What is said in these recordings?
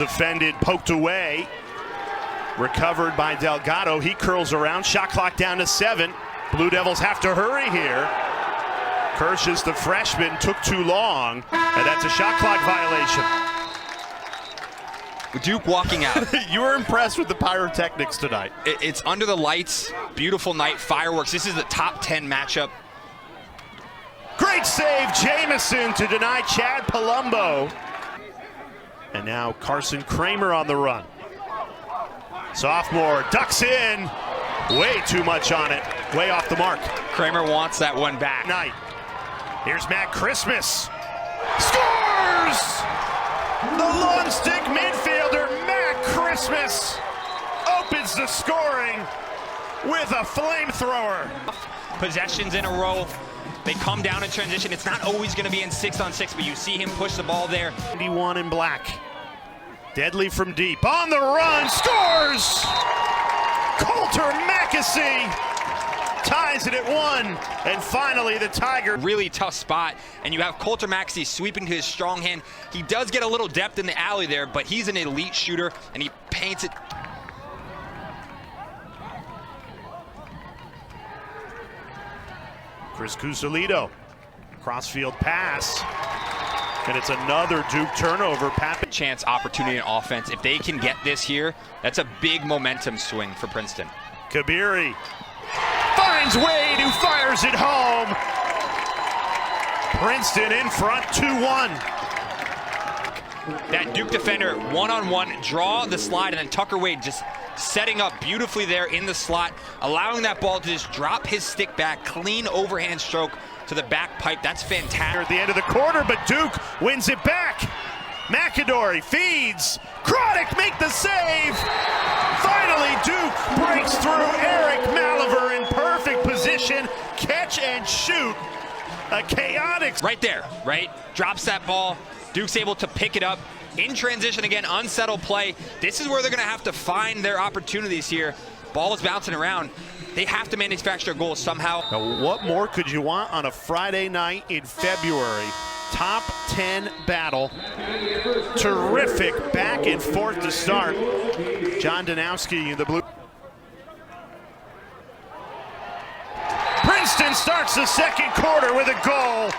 Defended, poked away, recovered by Delgado. He curls around, shot clock down to 7. Blue Devils have to hurry here. Kirsch's, the freshman, took too long, and that's a shot clock violation. Duke walking out. You were impressed with the pyrotechnics tonight. It's under the lights, beautiful night, fireworks. This is the top 10 matchup. Great save, Jamison to deny Chad Palumbo. And now Carson Kramer on the run. Sophomore ducks in. Way too much on it. Way off the mark. Kramer wants that one back. Night. Here's Matt Christmas. Scores! The long stick midfielder, Matt Christmas, opens the scoring with a flamethrower. Possessions in a row. They come down in transition. It's not always going to be in 6-on-6, but you see him push the ball there. 91 in black. Deadly from deep. On the run. Scores! Coulter Mackesy ties it at 1. And finally, the Tiger. Really tough spot. And you have Coulter Mackesy sweeping to his strong hand. He does get a little depth in the alley there, but he's an elite shooter, and he paints it. Chris Cusolito, crossfield pass, and it's another Duke turnover. Chance opportunity in offense. If they can get this here, that's a big momentum swing for Princeton. Kabiri finds Wade, who fires it home. Princeton in front, 2-1. That Duke defender, one-on-one, draw the slide, and then Tucker Wade just setting up beautifully there in the slot, allowing that ball to just drop his stick back, clean overhand stroke to the back pipe. That's fantastic. At the end of the quarter, but Duke wins it back. McAdory feeds. Croddick make the save. Finally, Duke breaks through. Eric Maliver in perfect position. Catch and shoot. A chaotic. Right there, right? Drops that ball. Duke's able to pick it up. In transition again, unsettled play. This is where they're going to have to find their opportunities here. Ball is bouncing around. They have to manufacture goals somehow. Now, what more could you want on a Friday night in February? Top 10 battle. Terrific back and forth to start. John Danowski in the blue. Princeton starts the second quarter with a goal.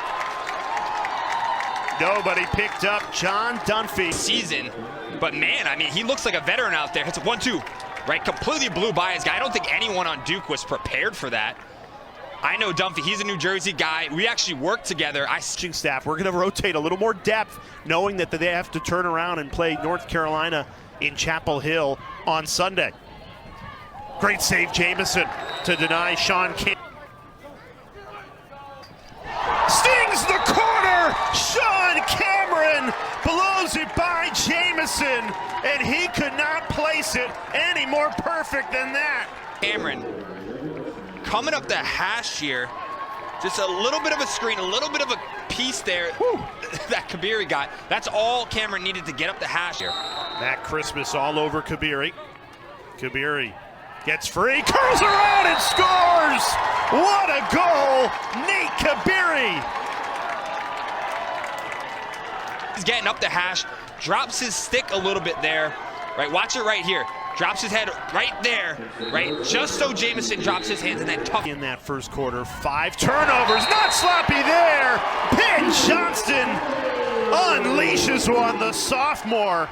Nobody picked up John Dunphy. Season, but man, I mean, he looks like a veteran out there. It's a 1-2, right? Completely blew by his guy. I don't think anyone on Duke was prepared for that. I know Dunphy, he's a New Jersey guy. We actually worked together. Staff, we're going to rotate a little more depth, knowing that they have to turn around and play North Carolina in Chapel Hill on Sunday. Great save, Jamison, to deny Sean King. Stings the corner! Sean Cameron blows it by Jamison, and he could not place it any more perfect than that. Cameron coming up the hash here. Just a little bit of a screen, a little bit of a piece there that Kabiri got. That's all Cameron needed to get up the hash here. Matt Christmas all over Kabiri. Kabiri gets free, curls around and scores! What a goal! Nate Kabiri! He's getting up the hash, drops his stick a little bit there, right? Watch it right here. Drops his head right there, right? Just so Jamison drops his hands and then tuck. In that first quarter, 5 turnovers, not sloppy there. Penn Johnston unleashes one, the sophomore.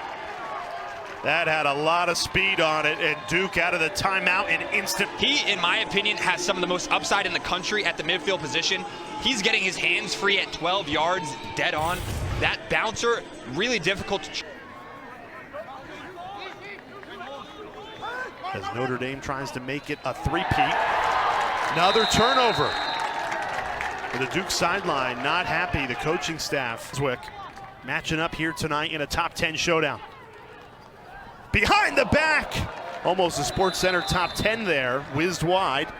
That had a lot of speed on it, and Duke out of the timeout in instant. He, in my opinion, has some of the most upside in the country at the midfield position. He's getting his hands free at 12 yards, dead on. That bouncer, really difficult to. As Notre Dame tries to make it a three-peat. Another turnover. For the Duke sideline, not happy, the coaching staff. Zwick matching up here tonight in a top 10 showdown. Behind the back, almost a Sports Center top 10 there, whizzed wide.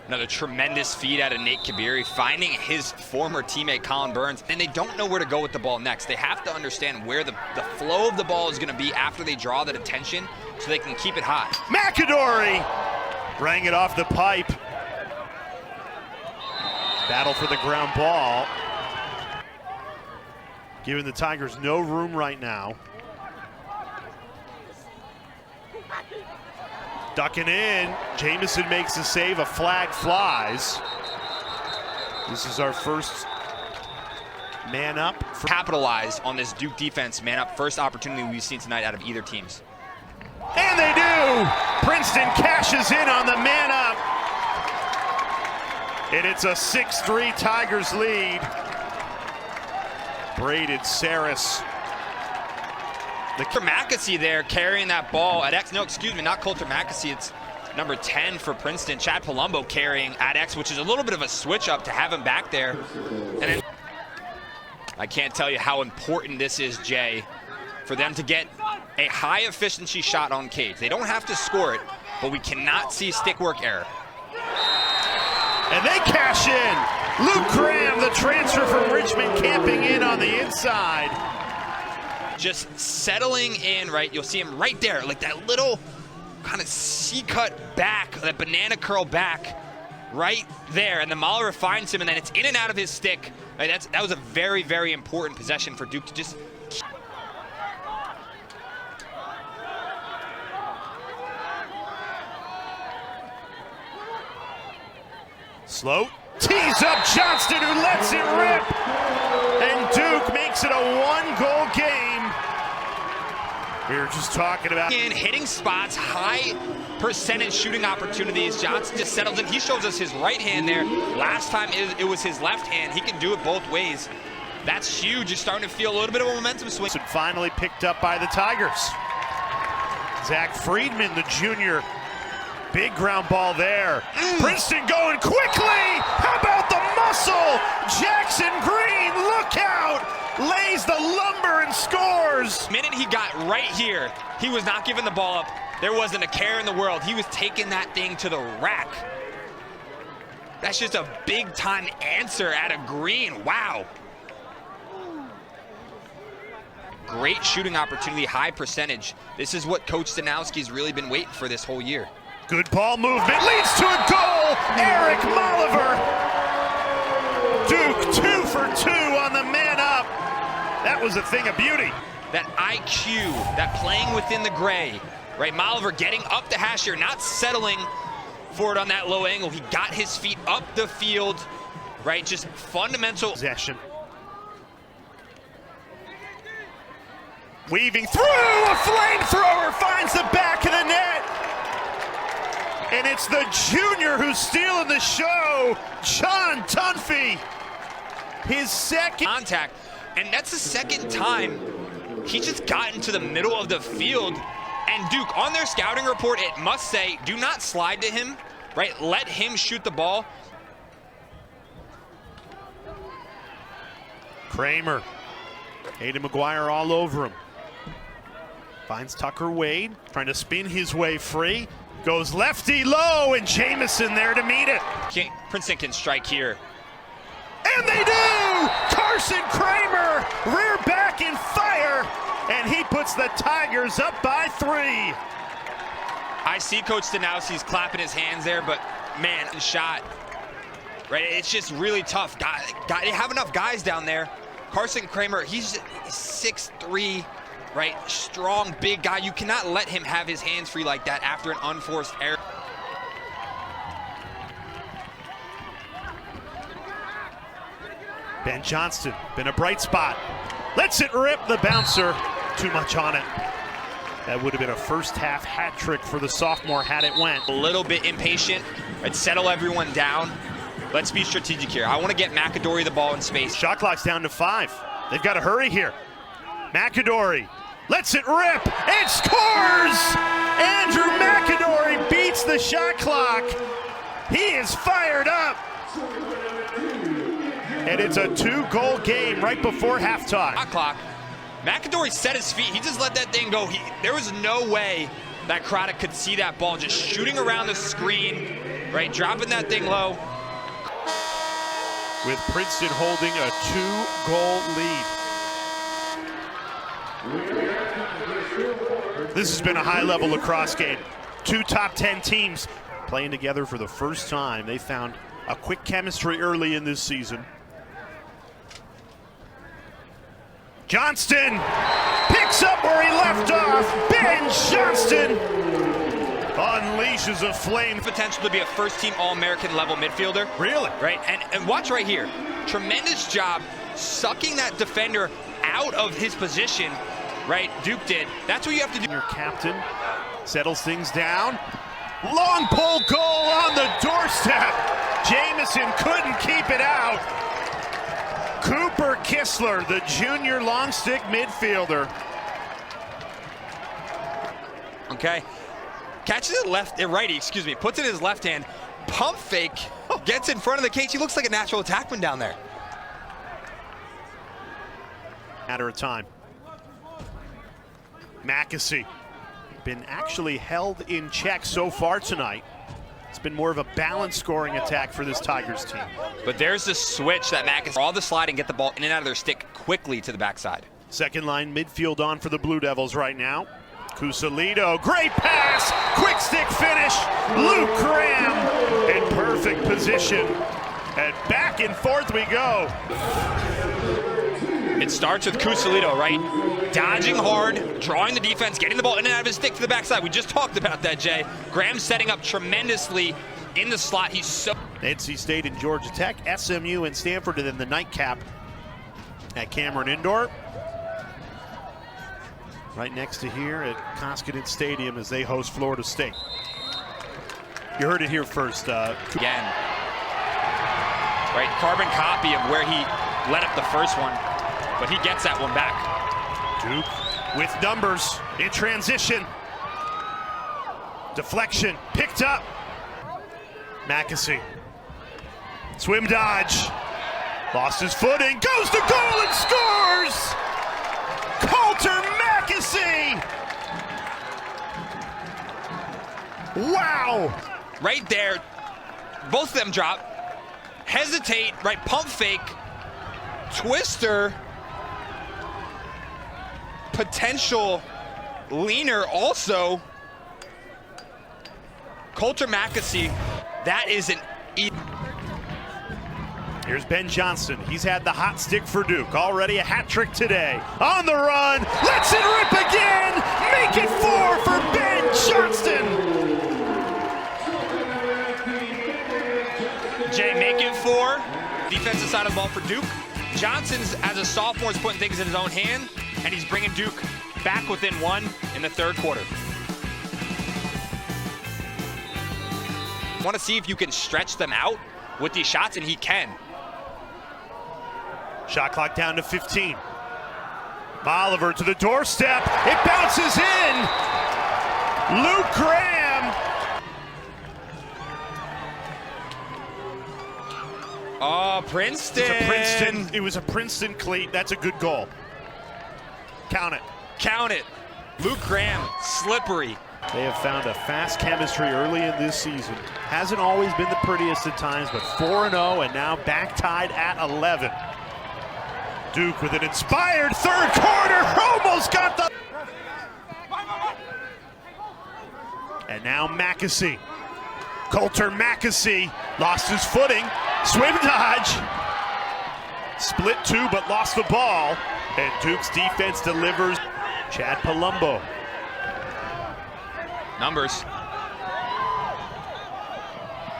Another tremendous feed out of Nate Kabiri, finding his former teammate Colin Burns, and they don't know where to go with the ball next. They have to understand where the flow of the ball is going to be after they draw that attention so they can keep it hot. McAdory rang it off the pipe. Battle for the ground ball. Giving the Tigers no room right now. Ducking in, Jamison makes the save, a flag flies. This is our first man up. Capitalize on this Duke defense, man up. First opportunity we've seen tonight out of either teams. And they do! Princeton cashes in on the man up. And it's a 6-3 Tigers lead. Braided Saris. Coulter Mackesy there carrying that ball at X. No, excuse me, not Coulter Mackesy. It's number 10 for Princeton. Chad Palumbo carrying at X, which is a little bit of a switch up to have him back there. And then I can't tell you how important this is, Jay, for them to get a high efficiency shot on cage. They don't have to score it, but we cannot see stick work error. And they cash in. Luke Graham, the transfer from Richmond, camping in on the inside. Just settling in, right? You'll see him right there, like that little kind of C-cut back, that banana curl back right there. And the Moliver finds him, and then it's in and out of his stick. Right, that was a very, very important possession for Duke to just Slow, tees up Johnston, who lets it rip. And Duke makes it a 1-goal game. We were just talking about hitting spots, high percentage shooting opportunities. Johnson just settles in. He shows us his right hand there. Last time it was his left hand. He can do it both ways. That's huge. You're starting to feel a little bit of a momentum swing. Finally picked up by the Tigers. Zach Friedman, the junior. Big ground ball there. Princeton going quickly. How about the muscle? Jackson Green, look out. Lays the lumber and scores. The minute he got right here, he was not giving the ball up. There wasn't a care in the world. He was taking that thing to the rack. That's just a big time answer at a Green. Wow. Great shooting opportunity, high percentage. This is what Coach Stanowski's really been waiting for this whole year. Good ball movement leads to a goal. Eric Moliver. Duke 2 for 2 on the man up. That was a thing of beauty. That IQ, that playing within the gray, right? Moliver getting up the hash here, not settling for it on that low angle. He got his feet up the field, right? Just fundamental possession. Weaving through, a flamethrower finds the back of the net. And it's the junior who's stealing the show, John Dunphy. His second contact, and that's the second time he just got into the middle of the field. And Duke, on their scouting report, it must say, do not slide to him, right? Let him shoot the ball. Kramer, Hayden McGuire all over him. Finds Tucker Wade, trying to spin his way free. Goes lefty low, and Jamison there to meet it. Princeton can strike here. And they do! Carson Kramer, rear back in fire, and he puts the Tigers up by 3. I see Coach Stanowski's clapping his hands there, but man, shot. Right, it's just really tough. They have enough guys down there. Carson Kramer, he's 6'3", right? Strong, big guy. You cannot let him have his hands free like that after an unforced error. Ben Johnston, been a bright spot. Lets it rip, the bouncer. Too much on it. That would have been a first half hat trick for the sophomore had it went. A little bit impatient. Let's settle everyone down. Let's be strategic here. I want to get McAdory the ball in space. Shot clock's down to 5. They've got to hurry here. McAdory lets it rip and scores! Andrew McAdory beats the shot clock. He is fired up. And it's a 2-goal game right before halftime. Shot clock. McAdory set his feet. He just let that thing go. There was no way that Craddock could see that ball just shooting around the screen, right? Dropping that thing low. With Princeton holding a 2-goal lead. This has been a high-level lacrosse game. 2 top 10 teams playing together for the first time. They found a quick chemistry early in this season. Johnston picks up where he left off. Ben Johnston unleashes a flame. Potential to be a first-team All-American level midfielder. Really? Right, and watch right here. Tremendous job sucking that defender out of his position, right? Duke did. That's what you have to do. Your captain settles things down. Long pull goal on the doorstep. Jamison couldn't keep it out. Cooper Kistler, the junior long stick midfielder. Okay, catches it righty, excuse me, puts it in his left hand, pump fake, gets in front of the cage. He looks like a natural attackman down there. Matter of time. Mackesy been actually held in check so far tonight. It's been more of a balanced scoring attack for this Tigers team. But there's the switch that Mackesy, all the slide and get the ball in and out of their stick quickly to the backside. Second line midfield on for the Blue Devils right now. Cusalito, great pass, quick stick finish. Luke Graham in perfect position. And back and forth we go. It starts with Cusalito, right? Dodging hard, drawing the defense, getting the ball in and out of his stick to the backside. We just talked about that, Jay. Graham setting up tremendously in the slot. He's so... NC State and Georgia Tech, SMU and Stanford, and then the nightcap at Cameron Indoor. Right next to here at Koskinen Stadium as they host Florida State. You heard it here first. Again, right, carbon copy of where he let up the first one, but he gets that one back. Duke with numbers in transition. Deflection picked up. Mackesy. Swim dodge. Lost his footing. Goes to goal and scores! Coulter Mackesy! Wow! Right there, both of them drop. Hesitate, right, pump fake. Twister. Potential leaner also. Coulter Mackesy, that is an Here's Ben Johnson. He's had the hot stick for Duke. Already a hat trick today. On the run. Lets it rip again. Make it 4 for Ben Johnston. Jay, make it 4. Defensive side of the ball for Duke. Johnson's, as a sophomore, is putting things in his own hand, and he's bringing Duke back within 1 in the third quarter. Want to see if you can stretch them out with these shots, and he can. Shot clock down to 15. Oliver to the doorstep. It bounces in. Luke Graham. Oh, Princeton. It was a Princeton cleat. That's a good goal. Count it. Count it. Luke Graham, slippery. They have found a fast chemistry early in this season. Hasn't always been the prettiest at times, but 4-0 and now back tied at 11. Duke with an inspired third quarter, almost got the... And now Mackesy. Coulter Mackesy lost his footing. Swim dodge. Split 2 but lost the ball. And Duke's defense delivers. Chad Palumbo. Numbers.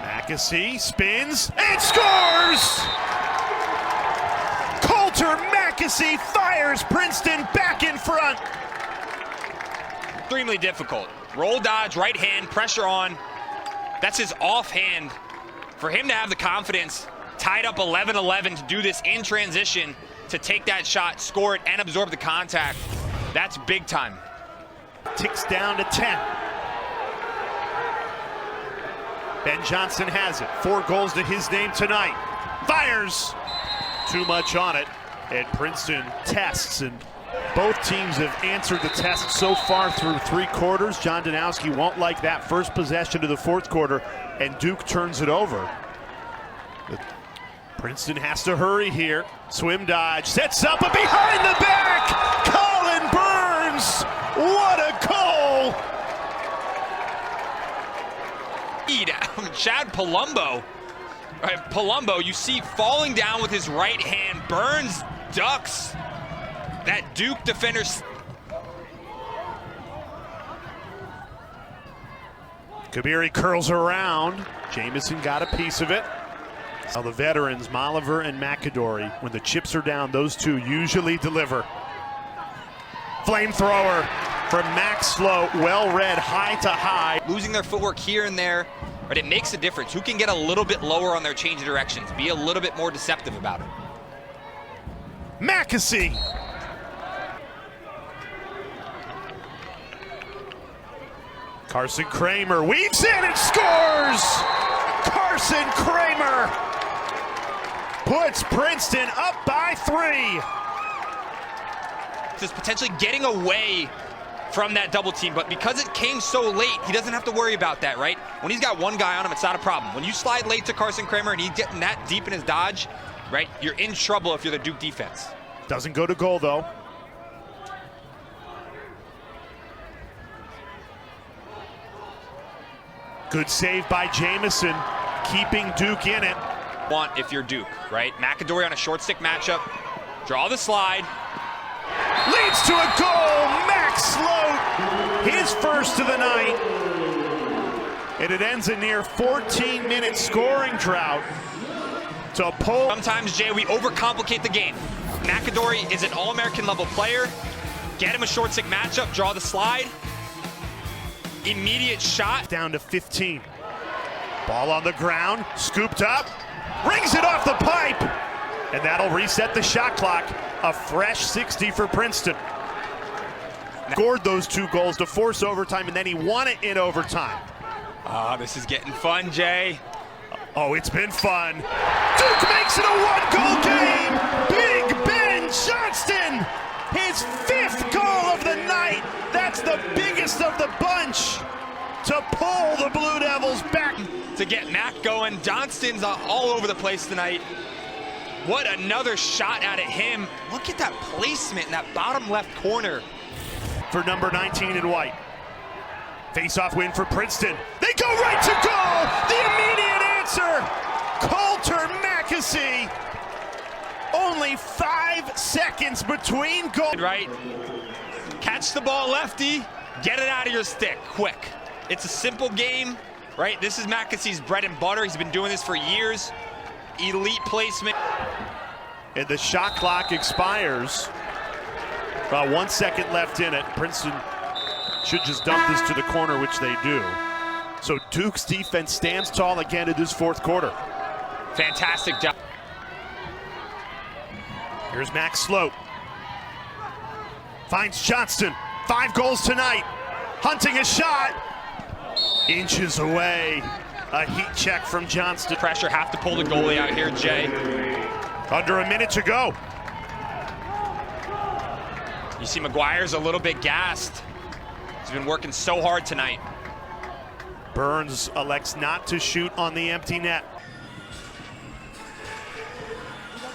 Mackesy spins and scores! Coulter Mackesy fires Princeton back in front. Extremely difficult. Roll dodge, right hand, pressure on. That's his offhand. For him to have the confidence, tied up 11-11 to do this in transition, to take that shot, score it, and absorb the contact, that's big time. Ticks down to 10. Ben Johnson has it. 4 goals to his name tonight. Fires. Too much on it. And Princeton tests, and both teams have answered the test so far through 3 quarters. John Danowski won't like that first possession to the 4th quarter, and Duke turns it over. But Princeton has to hurry here. Swim dodge, sets up, but behind the back, Colin Burns. What a goal! Chad Palumbo. Right, Palumbo, you see falling down with his right hand. Burns ducks that Duke defender. Kabiri curls around. Jamison got a piece of it. Now the veterans, Molliver and McAdory, when the chips are down, those two usually deliver. Flamethrower from Max Sloat, well read, high to high. Losing their footwork here and there, but it makes a difference. Who can get a little bit lower on their change of directions? Be a little bit more deceptive about it. Mackesy. Carson Kramer weaves in and scores! Carson Kramer puts Princeton up by 3. Just potentially getting away from that double team, but because it came so late, he doesn't have to worry about that, right? When he's got one guy on him, it's not a problem. When you slide late to Carson Kramer and he's getting that deep in his dodge, right, you're in trouble if you're the Duke defense. Doesn't go to goal, though. Good save by Jamison, keeping Duke in it. Want if you're Duke, right? McAdory on a short stick matchup, draw the slide. Leads to a goal, Max Sloat, his first of the night. And it ends a near 14-minute scoring drought to pull. Sometimes, Jay, we overcomplicate the game. McAdory is an All-American level player. Get him a short stick matchup, draw the slide. Immediate shot. Down to 15. Ball on the ground, scooped up, rings it off the pipe, and that'll reset the shot clock. A fresh 60 for Princeton. Scored those 2 goals to force overtime, and then he won it in overtime. This is getting fun, Jay. Oh, it's been fun. Duke makes it a 1-goal game. Big Ben Johnston, his 5th goal of the night. That's the biggest of the bunch to pull the Blue Devils back. To get Mac going, Johnston's all over the place tonight. What another shot out at him. Look at that placement in that bottom left corner. For number 19 in white. Face-off win for Princeton. They go right to goal. The immediate answer, Coulter Mackesy. Only 5 seconds between goals. Right. Catch the ball, lefty. Get it out of your stick, quick. It's a simple game, right? This is Mackesy's bread and butter. He's been doing this for years. Elite placement. And the shot clock expires. About 1 second left in it. Princeton should just dump this to the corner, which they do. So Duke's defense stands tall again in this 4th quarter. Fantastic job. Here's Max Sloat. Finds Johnston. 5 goals tonight. Hunting a shot. Inches away. A heat check from Johnston. Pressure, have to pull the goalie out here, Jay. Under a minute to go. You see McGuire's a little bit gassed. He's been working so hard tonight. Burns elects not to shoot on the empty net.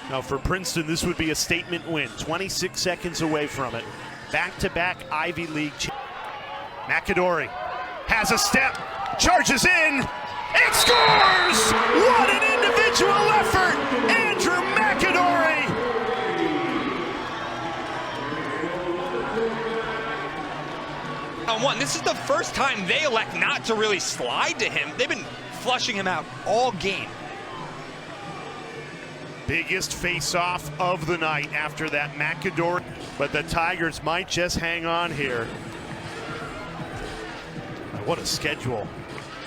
Now for Princeton, this would be a statement win. 26 seconds away from it. Back-to-back Ivy League. McAdory has a step, charges in, and scores! What an individual effort! Andrew McAdory! On one, this is the first time they elect not to really slide to him. They've been flushing him out all game. Biggest face-off of the night after that McAdory. But the Tigers might just hang on here. What a schedule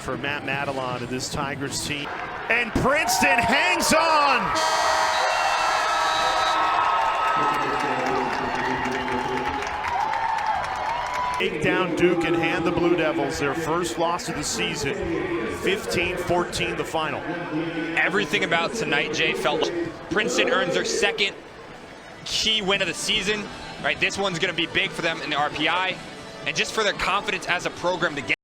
for Matt Madelon and this Tigers team. And Princeton hangs on! Take down Duke and hand the Blue Devils their first loss of the season. 15-14 the final. Everything about tonight, Jay, felt like Princeton earns their 2nd key win of the season. Right, this one's going to be big for them in the RPI, and just for their confidence as a program to get